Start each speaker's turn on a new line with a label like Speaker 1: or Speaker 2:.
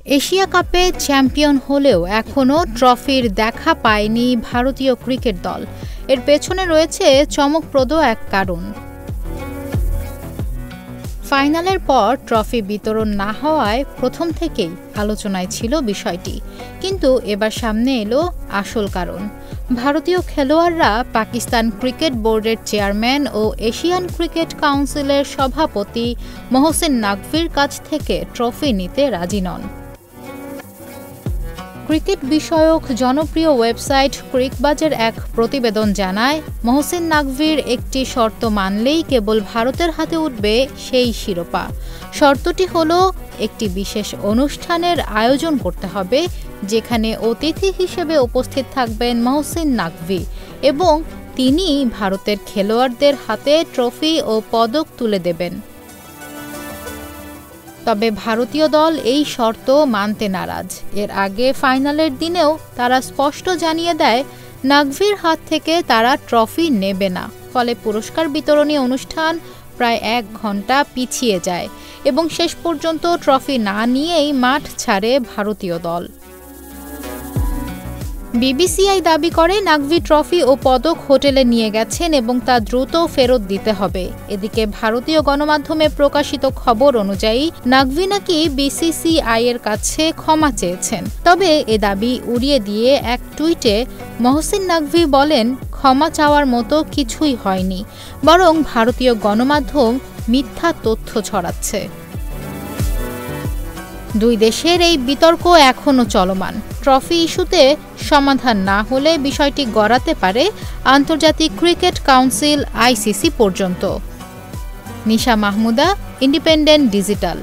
Speaker 1: Asia কাপে champion হলেও এখনও ট্রফির দেখা পায়নি ভারতীয় ক্রিকেট দল। এর পেছনে রয়েছে চমকপ্রদ এক কারণ। ফাইনালের পর ট্রফি বিতরণ না হওয়ায় প্রথম থেকেই আলোচনায় ছিল বিষয়টি, কিন্তু এবার সামনে এলো আসল কারণ। ভারতীয় খেলোয়াড়রা পাকিস্তান ক্রিকেট বোর্ডের চেয়ারম্যান ও এশিয়ান ক্রিকেট কাউন্সিলের সভাপতি মহসিন নাকভির কাছ থেকে ট্রফি নিতে রাজি নন। ক্রিকেট বিষয়ক জনপ্রিয় ওয়েবসাইট ক্রিকবাজের এক প্রতিবেদন জানায়, মহসিন নাকভির একটি শর্ত মানলেই কেবল ভারতের হাতে উঠবে সেই শিরোপা। শর্তটি হলো একটি বিশেষ অনুষ্ঠানের আয়োজন করতে হবে, যেখানে অতিথি হিসেবে উপস্থিত থাকবেন মহসিন নাকভি এবং তিনি ভারতের খেলোয়াড়দের হাতে ট্রফি ও পদক তুলে দেবেন। তবে ভারতীয় দল এই শর্ত মানতে নারাজ। এর আগে ফাইনালের দিনেও তারা স্পষ্ট জানিয়ে দেয়, নাকভির হাত থেকে তারা ট্রফি নেবে না। ফলে পুরস্কার বিতরণী অনুষ্ঠান প্রায় 1 ঘন্টা পিছিয়ে যায় এবং শেষ পর্যন্ত ট্রফি না নিয়েই মাঠ ছাড়ে ভারতীয় দল। বিবিসিআই দাবি করে, নাকভি ট্রফি ও পদক হোটেলে নিয়ে গেছেন এবং তা দ্রুত ফেরত দিতে হবে। এদিকে ভারতীয় গণমাধ্যমে প্রকাশিত খবর অনুযায়ী নাকভি নাকি বিসিসিআই এর কাছে ক্ষমা চেয়েছেন। তবে এ দাবি উড়িয়ে দিয়ে এক টুইটে মহসিন নাকভি বলেন, ক্ষমা চাওয়ার মতো কিছুই হয়নি, বরং ভারতীয় গণমাধ্যম মিথ্যা তথ্য ছড়াচ্ছে। দুই দেশের এই বিতর্ক এখনও চলমান। ট্রফি ইস্যুতে সমাধান না হলে বিষয়টি গড়াতে পারে আন্তর্জাতিক ক্রিকেট কাউন্সিল আইসিসি পর্যন্ত। নিশা মাহমুদা, ইন্ডিপেন্ডেন্ট ডিজিটাল।